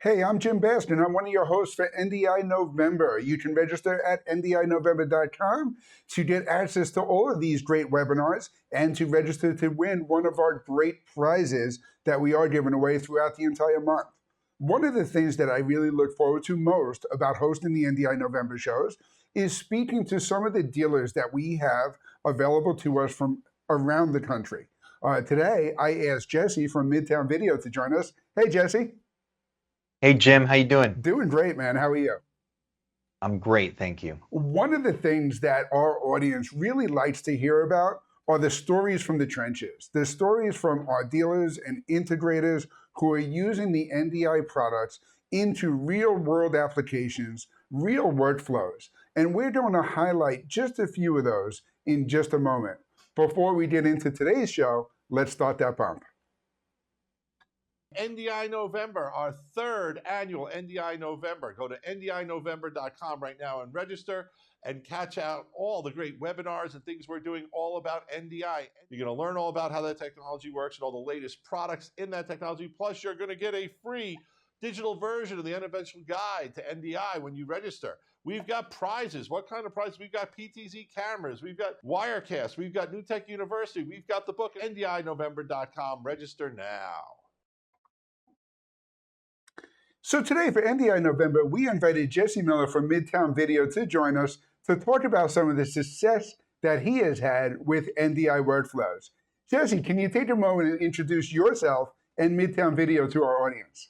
Hey, I'm Jim Best, and I'm one of your hosts for NDI November. You can register at NDINovember.com to get access to all of these great webinars and to register to win one of our great prizes that we are giving away throughout the entire month. One of the things that I really look forward to most about hosting the NDI November shows is speaking to some of the dealers that we have available to us from around the country. Today, I asked Jesse from Midtown Video to join us. Hey, Jesse. Hey Jim, how you doing? Doing great, man. How are you? I'm great, thank you. One of the things that our audience really likes to hear about are the stories from the trenches, the stories from our dealers and integrators who are using the NDI products into real world applications, real workflows. And we're going to highlight just a few of those in just a moment. Before we get into today's show, let's start that bump. NDI November, our third annual NDI November. Go to NDINovember.com right now and register and catch out all the great webinars and things we're doing all about NDI. You're going to learn all about how that technology works and all the latest products in that technology. Plus, you're going to get a free digital version of the unconventional guide to NDI when you register. We've got prizes. What kind of prizes? We've got PTZ cameras. We've got Wirecast. We've got New Tech University. We've got the book, NDINovember.com. Register now. So today for NDI November, we invited Jesse Miller from Midtown Video to join us to talk about some of the success that he has had with NDI workflows. Jesse, can you take a moment and introduce yourself and Midtown Video to our audience?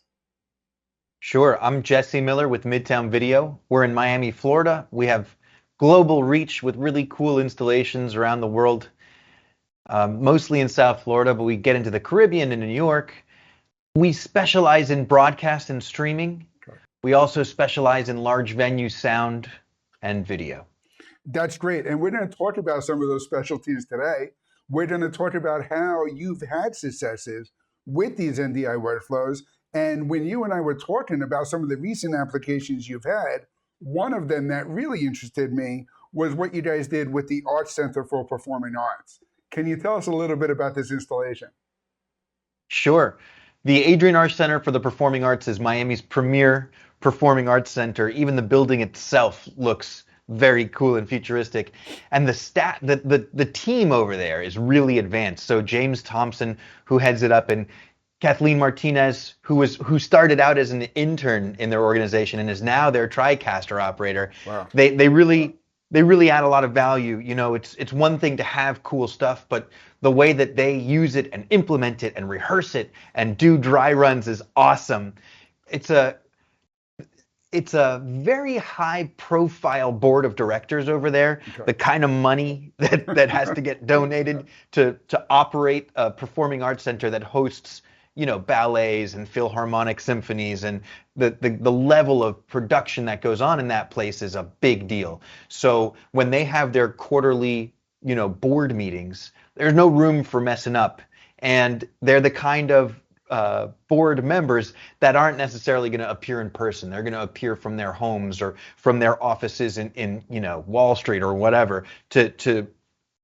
Sure, I'm Jesse Miller with Midtown Video. We're in Miami, Florida. We have global reach with really cool installations around the world, mostly in South Florida, but we get into the Caribbean and New York. We specialize in broadcast and streaming. Okay. We also specialize in large venue sound and video. That's great. And we're going to talk about some of those specialties today. We're going to talk about how you've had successes with these NDI workflows. And when you and I were talking about some of the recent applications you've had, one of them that really interested me was what you guys did with the Arts Center for Performing Arts. Can you tell us a little bit about this installation? Sure. The Adrian Arts Center for the Performing Arts is Miami's premier performing arts center. Even the building itself looks very cool and futuristic. And the team over there is really advanced. So James Thompson, who heads it up, and Kathleen Martinez, who started out as an intern in their organization and is now their TriCaster operator. Wow. They really add a lot of value. You know, it's one thing to have cool stuff, but the way that they use it and implement it and rehearse it and do dry runs is awesome. It's a very high profile board of directors over there. Okay. The kind of money that has to get donated to operate a performing arts center that hosts, you know, ballets and philharmonic symphonies, and the level of production that goes on in that place is a big deal. So when they have their quarterly, you know, board meetings, there's no room for messing up. And they're the kind of board members that aren't necessarily going to appear in person. They're going to appear from their homes or from their offices in you know, Wall Street or whatever to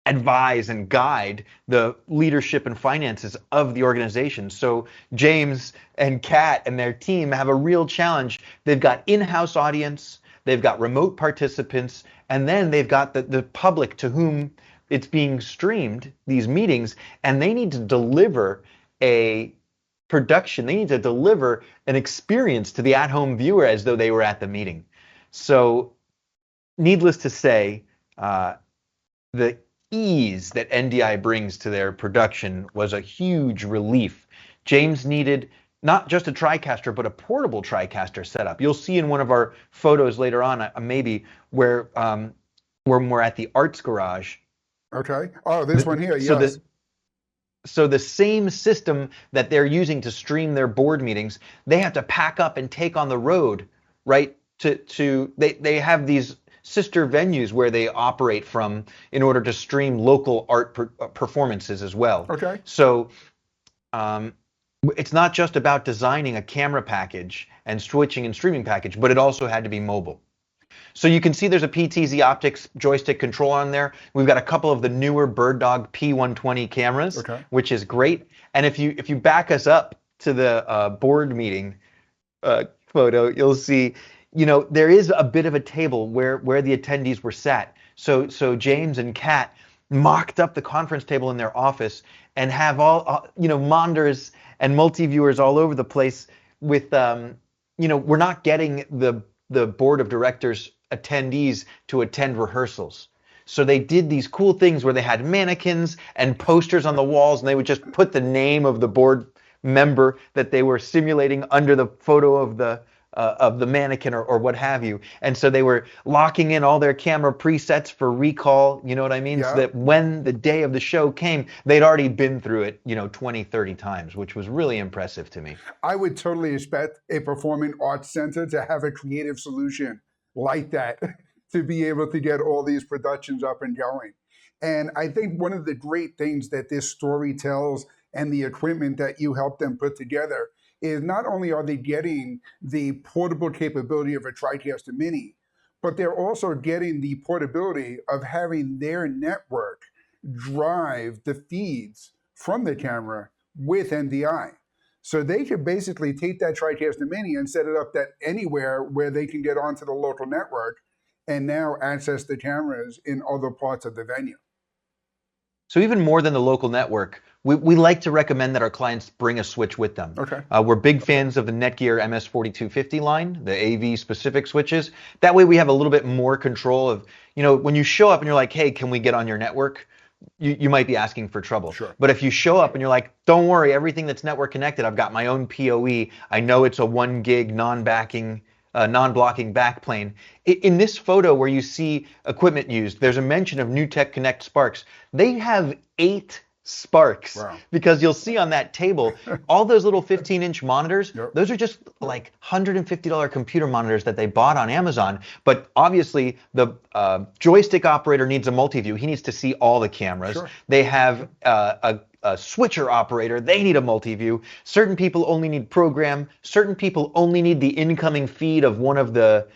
advise and guide the leadership and finances of the organization. So James and Kat and their team have a real challenge. They've got in-house audience, they've got remote participants, and then they've got the public to whom it's being streamed, these meetings, and they need to deliver a production. They need to deliver an experience to the at-home viewer as though they were at the meeting. So needless to say, the ease that NDI brings to their production was a huge relief. James needed not just a TriCaster, but a portable TriCaster setup. You'll see in one of our photos later on, maybe, where we're at the Arts Garage. Okay. Oh, this one here, yes. So the same system that they're using to stream their board meetings, they have to pack up and take on the road, right? They have these sister venues where they operate from in order to stream local art performances as well. Okay. So it's not just about designing a camera package and switching and streaming package, but it also had to be mobile. So you can see there's a PTZ Optics joystick control on there. We've got a couple of the newer BirdDog P120 cameras, okay, which is great. And if you back us up to the board meeting, photo, you'll see, there is a bit of a table where the attendees were sat. So James and Kat mocked up the conference table in their office and have all, monitors and multi-viewers all over the place with, we're not getting the board of directors attendees to attend rehearsals. So they did these cool things where they had mannequins and posters on the walls, and they would just put the name of the board member that they were simulating under the photo of the mannequin or what have you. And so they were locking in all their camera presets for recall, you know what I mean? Yeah. So that when the day of the show came, they'd already been through it, 20, 30 times, which was really impressive to me. I would totally expect a performing arts center to have a creative solution like that to be able to get all these productions up and going. And I think one of the great things that this story tells and the equipment that you help them put together is not only are they getting the portable capability of a TriCaster Mini, but they're also getting the portability of having their network drive the feeds from the camera with NDI. So they could basically take that TriCaster Mini and set it up that anywhere where they can get onto the local network and now access the cameras in other parts of the venue. So even more than the local network, we like to recommend that our clients bring a switch with them. Okay. We're big fans of the Netgear MS4250 line, the AV specific switches. That way we have a little bit more control of, when you show up and you're like, hey, can we get on your network? You might be asking for trouble. Sure. But if you show up and you're like, don't worry, everything that's network connected, I've got my own PoE. I know it's a 1 gig non-blocking backplane. In this photo where you see equipment used, there's a mention of NewTek Connect Sparks. They have 8 Sparks. Wow. Because you'll see on that table, all those little 15-inch monitors, Yep. Those are just like $150 computer monitors that they bought on Amazon. But obviously, the joystick operator needs a multi-view. He needs to see all the cameras. Sure. They have a switcher operator, they need a multi-view. Certain people only need program. Certain people only need the incoming feed of one of the,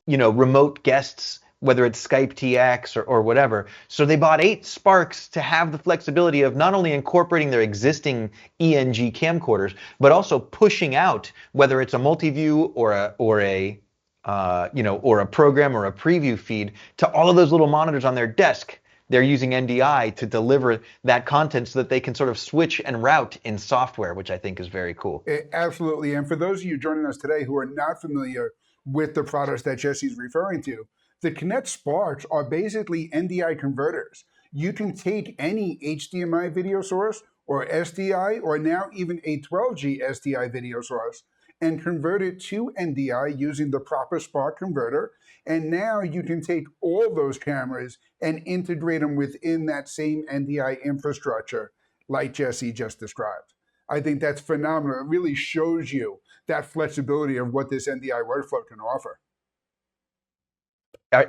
remote guests, whether it's Skype TX or whatever. So they bought 8 Sparks to have the flexibility of not only incorporating their existing ENG camcorders, but also pushing out, whether it's a multi-view or a program or a preview feed, to all of those little monitors on their desk. They're using NDI to deliver that content so that they can sort of switch and route in software, which I think is very cool. Absolutely. And for those of you joining us today who are not familiar with the products that Jesse's referring to, the Connect Sparks are basically NDI converters. You can take any HDMI video source or SDI or now even a 12G SDI video source and convert it to NDI using the proper Spark converter. And now you can take all those cameras and integrate them within that same NDI infrastructure like Jesse just described. I think that's phenomenal. It really shows you that flexibility of what this NDI workflow can offer.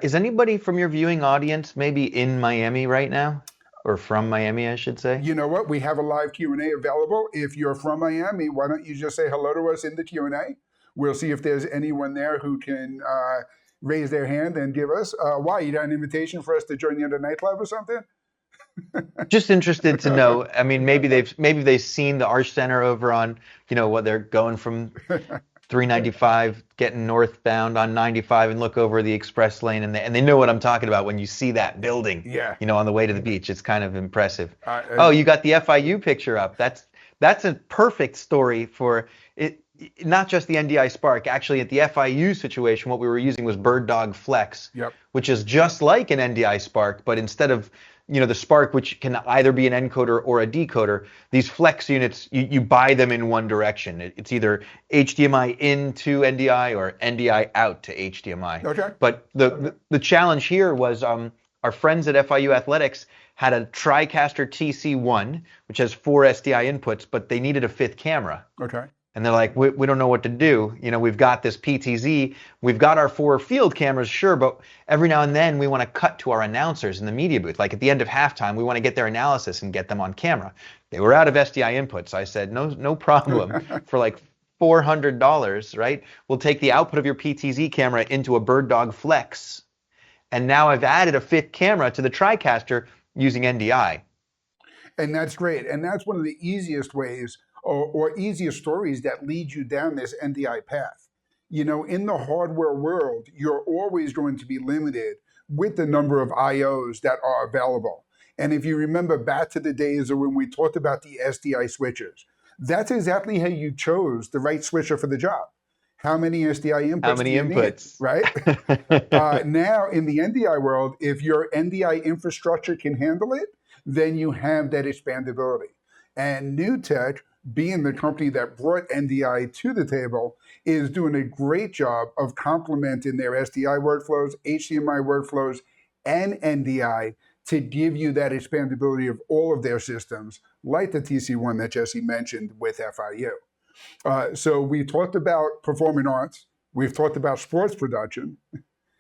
Is anybody from your viewing audience maybe in Miami right now? Or from Miami, I should say? You know what? We have a live Q&A available. If you're from Miami, why don't you just say hello to us in the Q&A? We'll see if there's anyone there who can raise their hand and give us. Why? You got an invitation for us to join you at a nightclub or something? Just interested to know. I mean, maybe they've seen the Arch Center over on, what they're going from 395 getting northbound on 95 and look over the express lane and they know what I'm talking about when you see that building. Yeah. On the way to the beach. It's kind of impressive. Oh, you got the FIU picture up. That's a perfect story for it. Not just the NDI Spark. Actually, at the FIU situation, what we were using was Bird Dog Flex, Yep. which is just like an NDI Spark, but instead of the Spark, which can either be an encoder or a decoder, these Flex units, you buy them in one direction. It's either HDMI into NDI or NDI out to HDMI. Okay. But the challenge here was our friends at FIU Athletics had a TriCaster TC1, which has 4 SDI inputs, but they needed a 5th camera. Okay. And they're like, we don't know what to do. We've got this PTZ. We've got our 4 field cameras, sure, but every now and then we want to cut to our announcers in the media booth. Like at the end of halftime, we want to get their analysis and get them on camera. They were out of SDI inputs. I said, no problem. For like $400, right? We'll take the output of your PTZ camera into a Bird Dog Flex. And now I've added a 5th camera to the TriCaster using NDI. And that's great. And that's one of the easiest ways or easiest stories that lead you down this NDI path. In the hardware world, you're always going to be limited with the number of IOs that are available. And if you remember back to the days of when we talked about the SDI switchers, that's exactly how you chose the right switcher for the job. How many SDI How inputs do many you need, inputs? right? Now, in the NDI world, if your NDI infrastructure can handle it, then you have that expandability. And NewTek, being the company that brought NDI to the table, is doing a great job of complementing their SDI workflows, HDMI workflows, and NDI to give you that expandability of all of their systems, like the TC1 that Jesse mentioned with FIU. So we talked about performing arts. We've talked about sports production.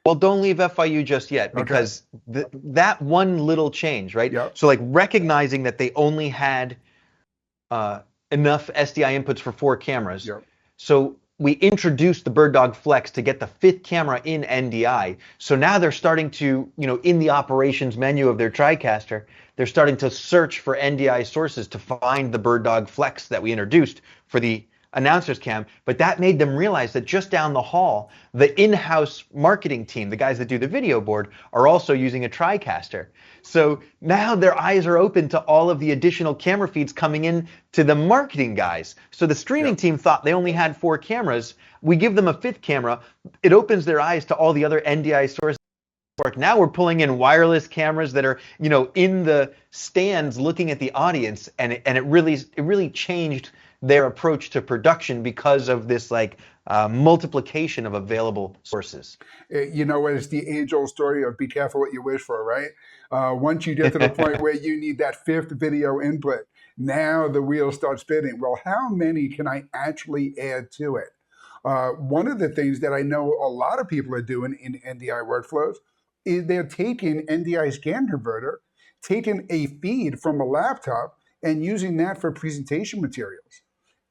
Well, don't leave FIU just yet, Okay. because that one little change, right? Yep. So like recognizing that they only had enough SDI inputs for 4 cameras. Yep. So we introduced the BirdDog Flex to get the 5th camera in NDI. So now they're starting to, in the operations menu of their TriCaster, they're starting to search for NDI sources to find the BirdDog Flex that we introduced for the announcer's cam. But that made them realize that just down the hall, the in-house marketing team, the guys that do the video board, are also using a TriCaster. So now their eyes are open to all of the additional camera feeds coming in to the marketing guys. So the streaming team thought they only had 4 cameras. We give them a 5th camera. It opens their eyes to all the other NDI sources. Now we're pulling in wireless cameras that are, in the stands looking at the audience, and it really changed their approach to production because of this multiplication of available sources. It's the age-old story of be careful what you wish for, right? Once you get to the point where you need that 5th video input, now the wheels start spinning. Well, how many can I actually add to it? One of the things that I know a lot of people are doing in NDI workflows is they're taking NDI scan converter, taking a feed from a laptop, and using that for presentation materials.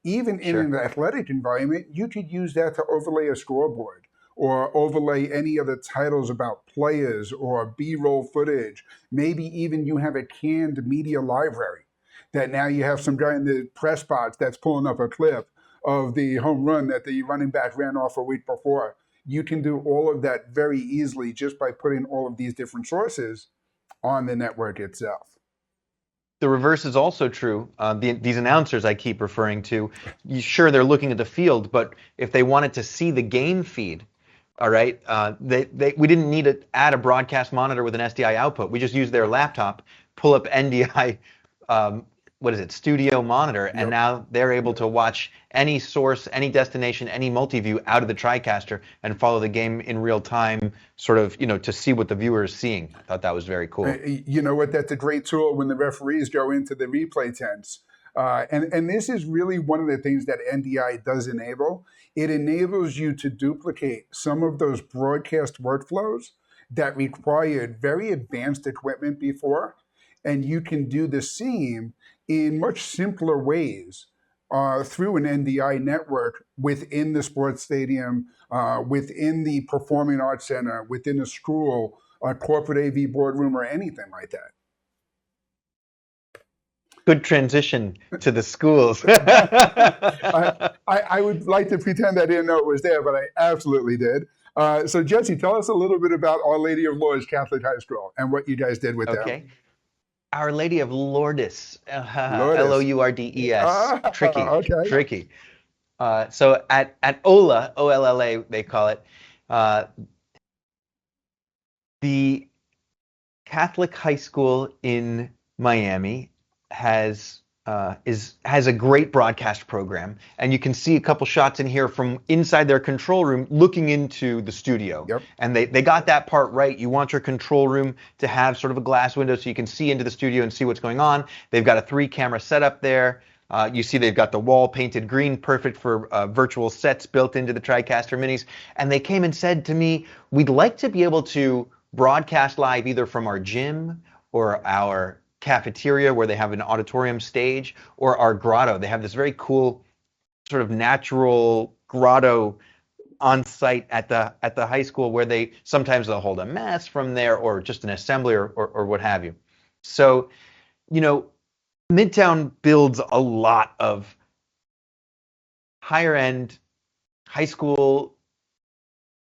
Even in an athletic environment, you could use that to overlay a scoreboard or overlay any other titles about players or B-roll footage. Maybe even you have a canned media library that now you have some guy in the press box that's pulling up a clip of the home run that the running back ran off a week before. You can do all of that very easily just by putting all of these different sources on the network itself. The reverse is also true. These announcers I keep referring to, sure, they're looking at the field, but if they wanted to see the game feed, all right, we didn't need to add a broadcast monitor with an SDI output. We just used their laptop, pull up NDI, studio monitor, and now they're able to watch any source, any destination, any multi-view out of the TriCaster and follow the game in real time, sort of, to see what the viewer is seeing. I thought that was very cool. You know what? That's a great tool when the referees go into the replay tents. And this is really one of the things that NDI does enable. It enables you to duplicate some of those broadcast workflows that required very advanced equipment before. And you can do the same in much simpler ways through an NDI network within the sports stadium, within the performing arts center, within a school, a corporate AV boardroom, or anything like that. Good transition to the schools. I would like to pretend I didn't know it was there, but I absolutely did. So Jesse, tell us a little bit about Our Lady of Lourdes Catholic High School and what you guys did with them. Our Lady of Lourdes, Lourdes, tricky. So at OLA, OLLA they call it, the Catholic high school in Miami has a great broadcast program, and you can see a couple shots in here from inside their control room looking into the studio. And they got that part right. You want your control room to have sort of a glass window so you can see into the studio and see what's going on. They've got a 3-camera setup there. You see they've got the wall painted green, perfect for virtual sets built into the TriCaster Minis. And they came and said to me, we'd like to be able to broadcast live either from our gym or our cafeteria where they have an auditorium stage, or our grotto. They have this very cool sort of natural grotto on site at the high school where sometimes they'll hold a mass from there, or just an assembly or what have you. So, Midtown builds a lot of higher end high school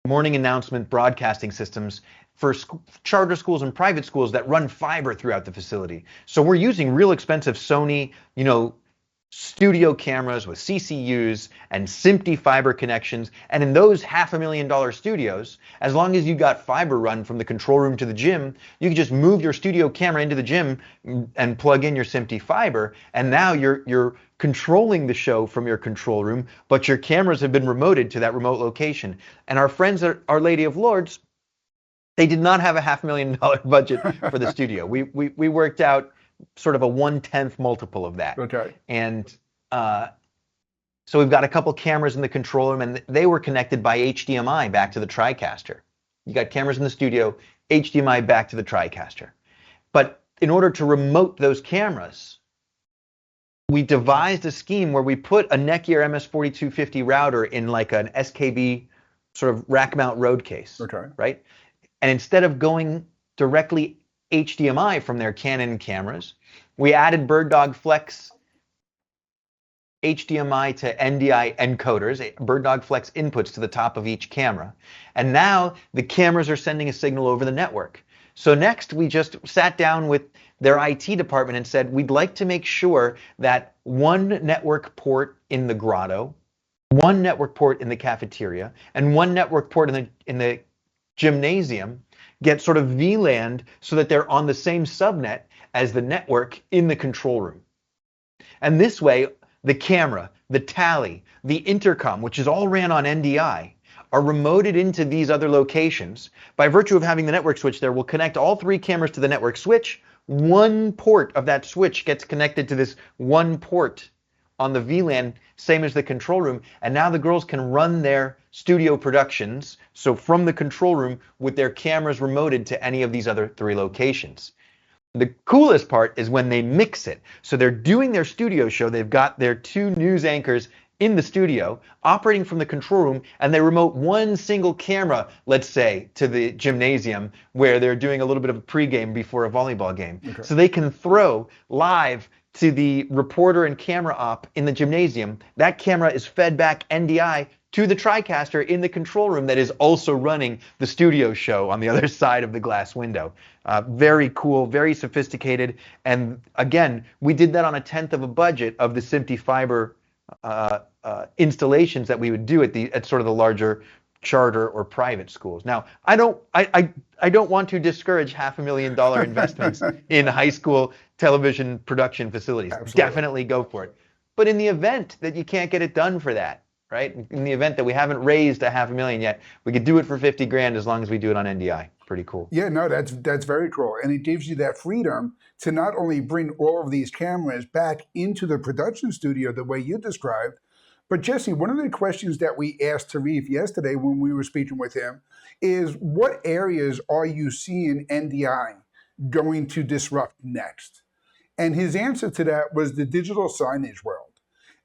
morning announcement broadcasting systems for charter schools and private schools that run fiber throughout the facility. So we're using real expensive Sony, studio cameras with CCUs and SMPTE fiber connections. And in those $500,000 studios, as long as you got fiber run from the control room to the gym, you can just move your studio camera into the gym and plug in your SMPTE fiber. And now you're controlling the show from your control room, but your cameras have been remoted to that remote location. And our friends at Our Lady of Lourdes, they did not have a $500,000 budget for the studio. We worked out sort of a 1/10 multiple of that. Okay. And so we've got a couple cameras in the control room, and they were connected by HDMI back to the TriCaster. You got cameras in the studio, HDMI back to the TriCaster. But in order to remote those cameras, we devised a scheme where we put a Netgear MS4250 router in like an SKB sort of rack mount road case. Okay. Right? And instead of going directly HDMI from their Canon cameras, we added BirdDog Flex HDMI to NDI encoders, BirdDog Flex inputs to the top of each camera. And now the cameras are sending a signal over the network. So next we just sat down with their IT department and said, we'd like to make sure that one network port in the grotto, one network port in the cafeteria, and one network port in the gymnasium get sort of VLANed so that they're on the same subnet as the network in the control room. And this way, the camera, the tally, the intercom, which is all ran on NDI, are remoted into these other locations. By virtue of having the network switch there, we'll connect all three cameras to the network switch. One port of that switch gets connected to this one port on the VLAN, same as the control room. And now the girls can run their studio productions, so from the control room, with their cameras remoted to any of these other three locations. The coolest part is when they mix it. So they're doing their studio show, they've got their two news anchors in the studio, operating from the control room, and they remote one single camera, let's say, to the gymnasium where they're doing a little bit of a pregame before a volleyball game. Okay. So they can throw live to the reporter and camera op in the gymnasium. That camera is fed back NDI to the TriCaster in the control room that is also running the studio show on the other side of the glass window. Very cool, very sophisticated. And again, we did that on 1/10 of a budget of the SMPTE fiber installations that we would do at sort of the larger charter or private schools. Now, I don't want to discourage $500,000 investments in high school television production facilities. Absolutely. Definitely go for it. But in the event that you can't get it done for that, right? In the event that we haven't raised a $500,000 yet, we could do it for $50,000 as long as we do it on NDI. Pretty cool. Yeah, no, that's very cool. And it gives you that freedom to not only bring all of these cameras back into the production studio the way you described, but Jesse, one of the questions that we asked Tarif yesterday when we were speaking with him is, what areas are you seeing NDI going to disrupt next? And his answer to that was the digital signage world.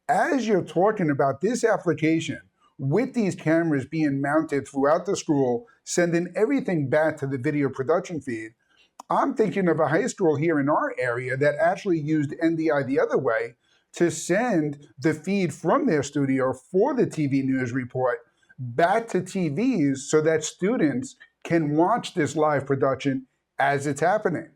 As you're talking about this application, with these cameras being mounted throughout the school, sending everything back to the video production feed, I'm thinking of a high school here in our area that actually used NDI the other way to send the feed from their studio for the TV news report back to TVs so that students can watch this live production as it's happening.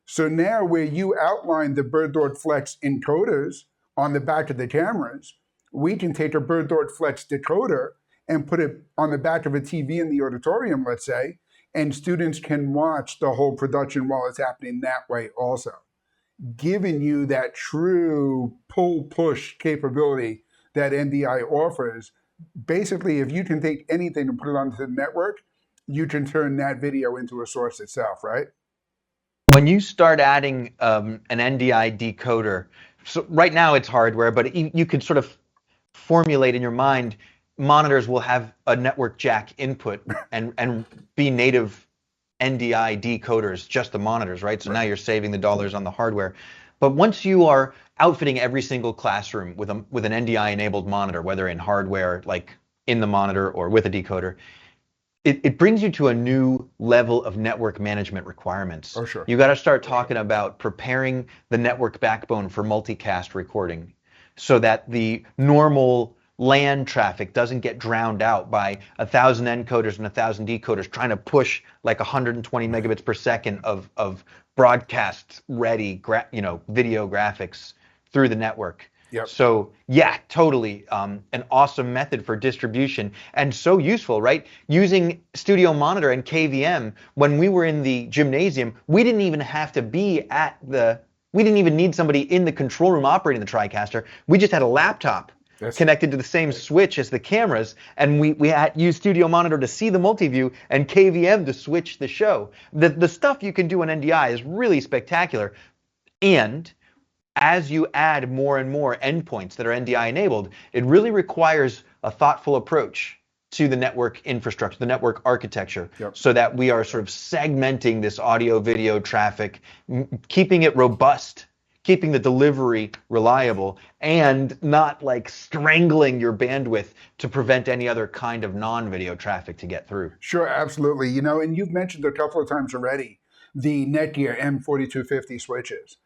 So now where you outlined the BirdDog Flex encoders on the back of the cameras, we can take a BirdDog Flex decoder and put it on the back of a TV in the auditorium, let's say, and students can watch the whole production while it's happening that way also, giving you that true pull-push capability that NDI offers. Basically, if you can take anything and put it onto the network, you can turn that video into a source itself, right? When you start adding an NDI decoder, so right now it's hardware, but you could sort of formulate in your mind, monitors will have a network jack input and be native NDI decoders, just the monitors, right? So now you're saving the dollars on the hardware. But once you are outfitting every single classroom with an NDI enabled monitor, whether in hardware, like in the monitor or with a decoder, it brings you to a new level of network management requirements. Oh, sure. You got to start talking about preparing the network backbone for multicast recording so that the normal LAN traffic doesn't get drowned out by 1,000 encoders and 1,000 decoders trying to push like 120 megabits per second of broadcast ready, video graphics through the network. Yep. So yeah, totally, an awesome method for distribution and so useful, right? Using Studio Monitor and KVM, when we were in the gymnasium, we didn't even have to be we didn't even need somebody in the control room operating the TriCaster. We just had a laptop connected to the same switch as the cameras, and we had used Studio Monitor to see the multi-view and KVM to switch the show. The stuff you can do on NDI is really spectacular, and as you add more and more endpoints that are NDI enabled, it really requires a thoughtful approach to the network infrastructure, the network architecture, so that we are sort of segmenting this audio video traffic, keeping it robust, keeping the delivery reliable, and not like strangling your bandwidth to prevent any other kind of non-video traffic to get through. Sure, absolutely. You know, and you've mentioned a couple of times already the Netgear M4250 switches.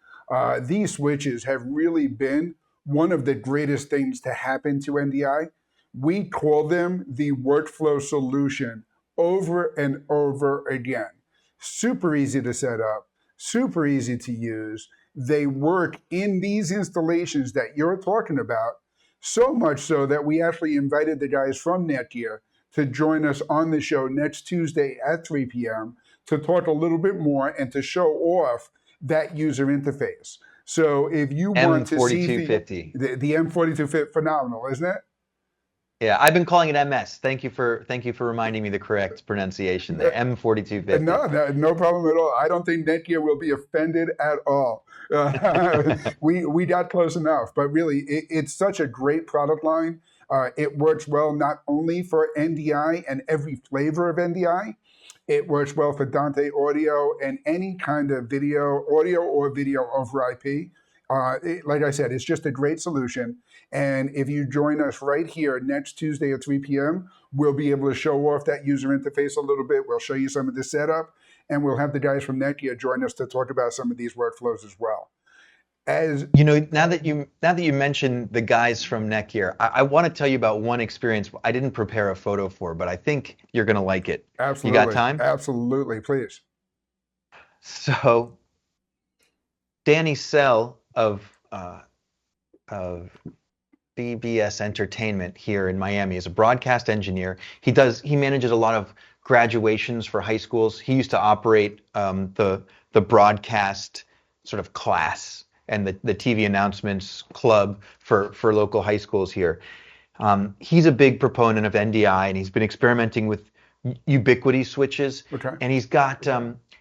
These switches have really been one of the greatest things to happen to NDI. We call them the workflow solution over and over again. Super easy to set up, super easy to use. They work in these installations that you're talking about, so much so that we actually invited the guys from Netgear to join us on the show next Tuesday at 3 p.m. to talk a little bit more and to show off that user interface. So if you want to see the M4250, phenomenal, isn't it? Yeah, I've been calling it MS. Thank you for reminding me the correct pronunciation there. M4250. No problem at all. I don't think Netgear will be offended at all. We got close enough, but really, it's such a great product line. It works well not only for NDI and every flavor of NDI. It works well for Dante Audio and any kind of audio or video over IP. Like I said, it's just a great solution. And if you join us right here next Tuesday at 3 p.m., we'll be able to show off that user interface a little bit. We'll show you some of the setup, and we'll have the guys from Netgear join us to talk about some of these workflows as well. As you know, now that you mentioned the guys from Netgear, I want to tell you about one experience I didn't prepare a photo for, but I think you're going to like it. Absolutely. You got time? Absolutely, please. So, Danny Sell of BBS Entertainment here in Miami is a broadcast engineer. He manages a lot of graduations for high schools. He used to operate the broadcast sort of class and the TV announcements club for local high schools here. He's a big proponent of NDI, and he's been experimenting with ubiquity switches. Okay. And he's got 3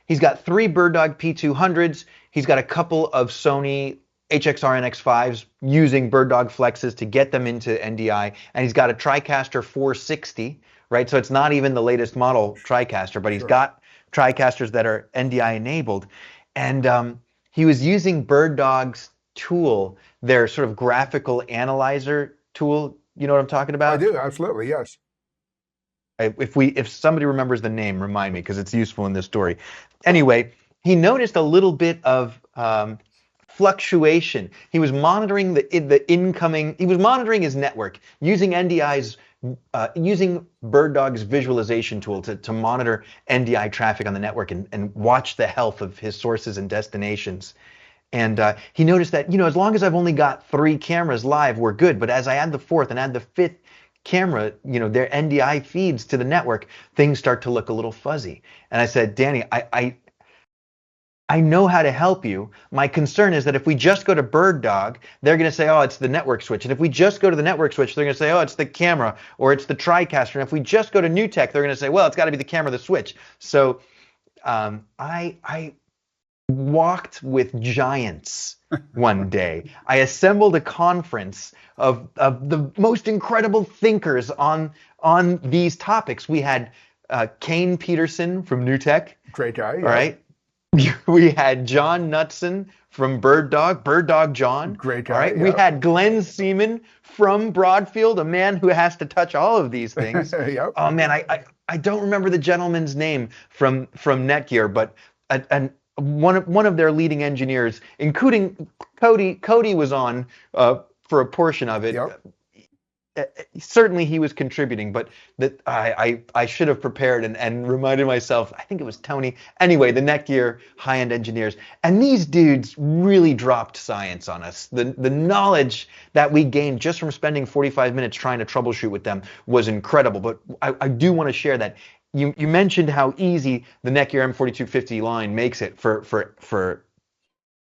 BirdDog P200s. He's got a couple of Sony HXR NX5s using BirdDog Flexes to get them into NDI, and he's got a TriCaster 460, right? So it's not even the latest model TriCaster, but he's got TriCasters that are NDI enabled. And he was using BirdDog's tool, their sort of graphical analyzer tool. You know what I'm talking about? I do, absolutely, yes. If somebody remembers the name, remind me, because it's useful in this story. Anyway, he noticed a little bit of fluctuation. He was monitoring he was monitoring his network using using BirdDog's visualization tool to monitor NDI traffic on the network and watch the health of his sources and destinations. And he noticed that, as long as I've only got 3 cameras live, we're good. But as I add the 4th and add the 5th camera, their NDI feeds to the network, things start to look a little fuzzy. And I said, Danny, I know how to help you. My concern is that if we just go to BirdDog, they're going to say, oh, it's the network switch. And if we just go to the network switch, they're going to say, oh, it's the camera or it's the TriCaster. And if we just go to NewTek, they're going to say, well, it's got to be the camera, the switch. So I walked with giants one day. I assembled a conference of the most incredible thinkers on these topics. We had Kane Peterson from NewTek. Great guy. All right. We had John Knutson from BirdDog John. Great guy. All right. We had Glenn Seaman from Broadfield, a man who has to touch all of these things. Yep. Oh man, I don't remember the gentleman's name from Netgear, but one of their leading engineers, including Cody was on for a portion of it. Yep. certainly he was contributing, but that I should have prepared and reminded myself. I think it was Tony. Anyway, the Netgear high-end engineers, and these dudes really dropped science on us. The knowledge that we gained just from spending 45 minutes trying to troubleshoot with them was incredible. But I do want to share that. You mentioned how easy the Netgear M4250 line makes it for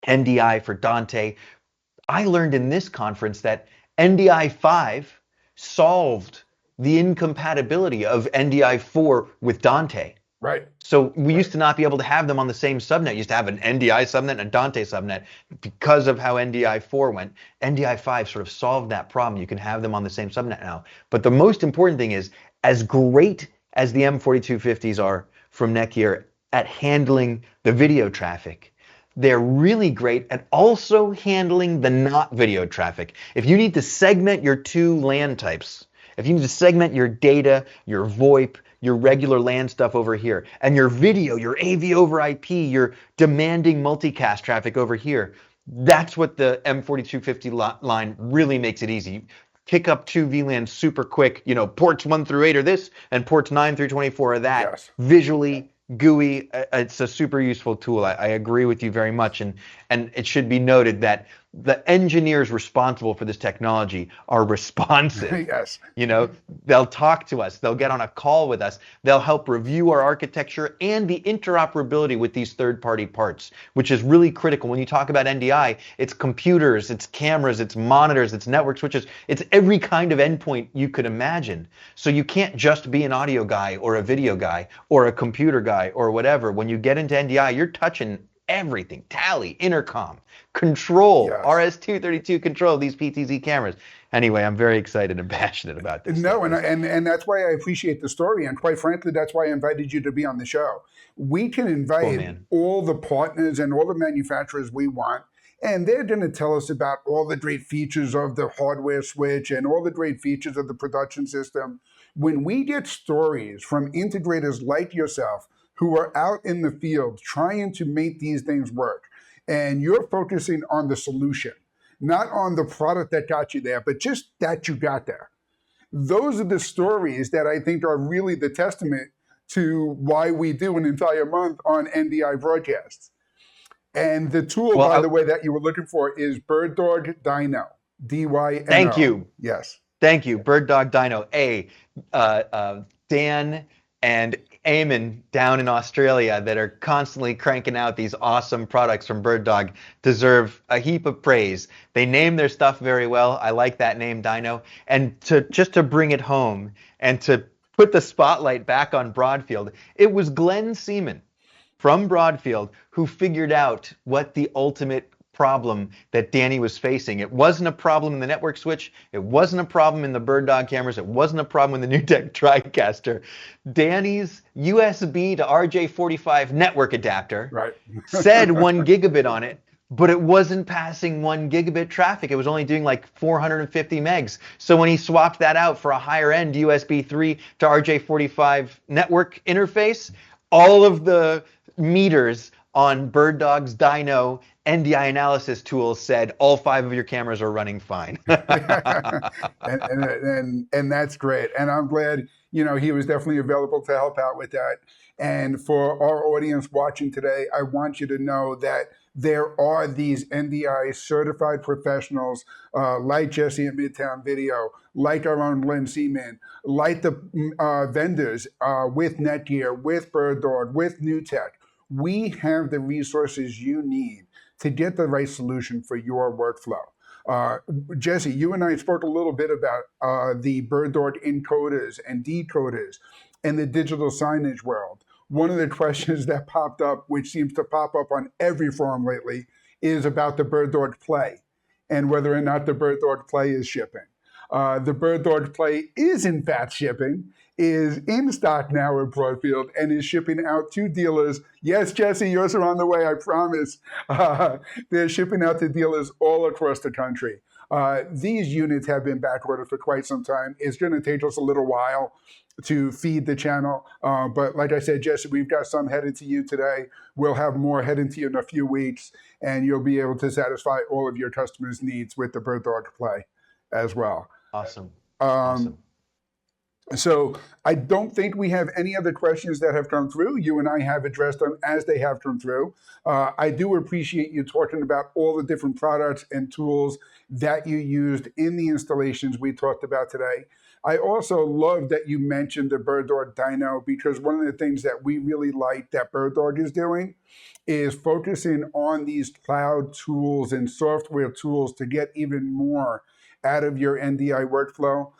NDI, for Dante. I learned in this conference that NDI 5 solved the incompatibility of NDI 4 with Dante. Right. So we used to not be able to have them on the same subnet. You used to have an NDI subnet and a Dante subnet because of how NDI 4 went. NDI 5 sort of solved that problem. You can have them on the same subnet now. But the most important thing is, as great as the M4250s are from Netgear at handling the video traffic, they're really great at also handling the not video traffic. If you need to segment your two LAN types, if you need to segment your data, your VoIP, your regular LAN stuff over here, and your video, your AV over IP, your demanding multicast traffic over here, that's what the M4250 line really makes it easy. Kick up two VLANs super quick, ports 1 through 8 are this, and ports 9 through 24 are that. Yes. Visually, GUI, it's a super useful tool. I agree with you very much, and it should be noted that the engineers responsible for this technology are responsive. Yes. They'll talk to us, they'll get on a call with us, they'll help review our architecture and the interoperability with these third-party parts, which is really critical. When you talk about NDI, it's computers, it's cameras, it's monitors, it's network switches, it's every kind of endpoint you could imagine. So you can't just be an audio guy or a video guy or a computer guy or whatever. When you get into NDI, you're touching everything: tally, intercom, control, yes. RS-232 control, these PTZ cameras. Anyway, I'm very excited and passionate about this. No, and that's why I appreciate the story, and quite frankly, that's why I invited you to be on the show. We can invite all the partners and all the manufacturers we want, and they're going to tell us about all the great features of the hardware switch and all the great features of the production system. When we get stories from integrators like yourself who are out in the field trying to make these things work, and you're focusing on the solution, not on the product that got you there, but just that you got there. Those are the stories that I think are really the testament to why we do an entire month on NDI broadcasts. And the tool, by the way, that you were looking for is Bird Dog Dyno, D-Y-N-O. Thank you. Yes. Thank you, Bird Dog Dyno. Dan and Eamon down in Australia that are constantly cranking out these awesome products from Bird Dog deserve a heap of praise. They name their stuff very well. I like that name, Dyno. And just to bring it home and to put the spotlight back on Broadfield, it was Glenn Seaman from Broadfield who figured out what the ultimate problem that Danny was facing. It wasn't a problem in the network switch. It wasn't a problem in the Bird Dog cameras. It wasn't a problem in the NewTek TriCaster. Danny's USB to RJ45 network adapter said 1 gigabit on it, but it wasn't passing 1 gigabit traffic. It was only doing like 450 megs. So when he swapped that out for a higher end USB 3 to RJ45 network interface, all of the meters on Bird Dog's Dyno NDI analysis tool said all 5 of your cameras are running fine. and that's great. And I'm glad, he was definitely available to help out with that. And for our audience watching today, I want you to know that there are these NDI certified professionals like Jesse at Midtown Video, like our own Glenn Seaman, like the vendors with Netgear, with Bird Dog, with NewTek. We have the resources you need to get the right solution for your workflow. Jesse, you and I spoke a little bit about the Bird Dog encoders and decoders and the digital signage world. One of the questions that popped up, which seems to pop up on every forum lately, is about the Bird Dog Play and whether or not the Bird Dog Play is shipping. The Bird Dog Play is in fact shipping, is in stock now at Broadfield, and is shipping out to dealers. Yes, Jesse, yours are on the way, I promise. They're shipping out to dealers all across the country. These units have been backordered for quite some time. It's going to take us a little while to feed the channel. But like I said, Jesse, we've got some headed to you today. We'll have more headed to you in a few weeks, and you'll be able to satisfy all of your customers' needs with the Bird Dog Play as well. Awesome. Awesome. So I don't think we have any other questions that have come through. You and I have addressed them as they have come through. I do appreciate you talking about all the different products and tools that you used in the installations we talked about today. I also love that you mentioned the Bird Dog Dyno, because one of the things that we really like that Bird Dog is doing is focusing on these cloud tools and software tools to get even more out of your NDI workflow.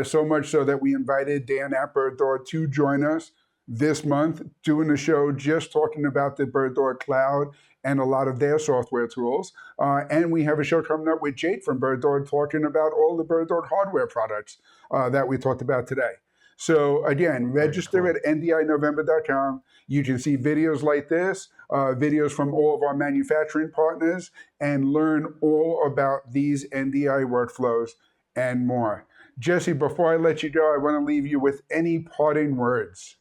So much so that we invited Dan at Bird Dog to join us this month, doing a show just talking about the Bird Dog Cloud and a lot of their software tools. And we have a show coming up with Jake from Bird Dog talking about all the Bird Dog hardware products that we talked about today. So again, register at NDINovember.com. You can see videos like this, videos from all of our manufacturing partners, and learn all about these NDI workflows and more. Jesse, before I let you go, I want to leave you with any parting words.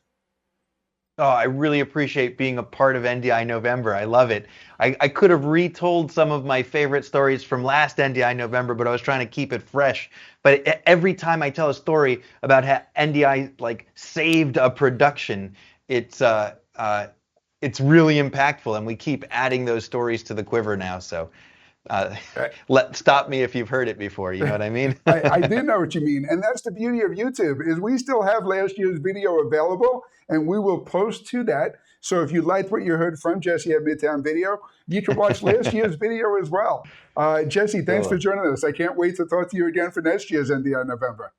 Oh, I really appreciate being a part of NDI November. I love it. I could have retold some of my favorite stories from last NDI November, but I was trying to keep it fresh. But every time I tell a story about how NDI saved a production, it's really impactful, and we keep adding those stories to the quiver now. So stop me if you've heard it before. You know what I mean? I do know what you mean. And that's the beauty of YouTube, is we still have last year's video available, and we will post to that. So if you liked what you heard from Jesse at Midtown Video, you can watch last year's video as well. Jesse, thanks for joining us. I can't wait to talk to you again for next year's NDI November.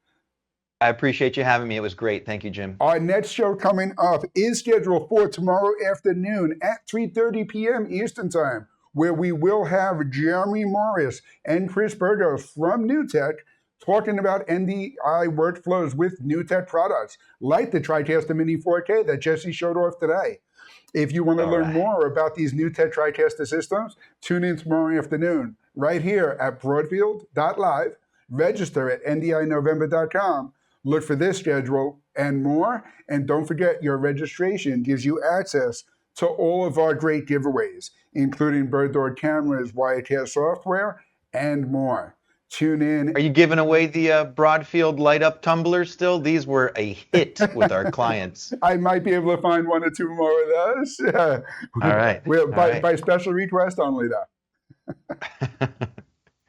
I appreciate you having me. It was great. Thank you, Jim. Our next show coming up is scheduled for tomorrow afternoon at 3:30 p.m. Eastern Time, where we will have Jeremy Morris and Chris Burgos from NewTek talking about NDI workflows with NewTek products, like the TriCaster Mini 4K that Jesse showed off today. If you want to learn more about these NewTek TriCaster systems, tune in tomorrow afternoon right here at Broadfield.live. Register at NDINovember.com. Look for this schedule and more. And don't forget, your registration gives you access to all of our great giveaways, including Bird Dog cameras, Wirecast software, and more. Tune in. Are you giving away the Broadfield light-up tumblers still? These were a hit with our clients. I might be able to find one or two more of those. All right. By special request only, though.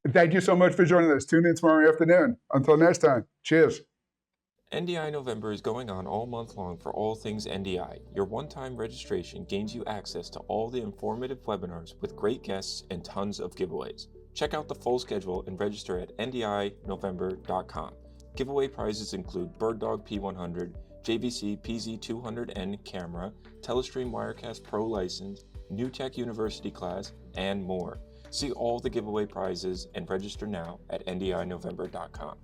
Thank you so much for joining us. Tune in tomorrow afternoon. Until next time, cheers. NDI November is going on all month long for all things NDI. Your one-time registration gains you access to all the informative webinars with great guests and tons of giveaways. Check out the full schedule and register at NDINovember.com. Giveaway prizes include Bird Dog P100, JVC PZ200N camera, Telestream Wirecast Pro license, NewTek University class, and more. See all the giveaway prizes and register now at NDINovember.com.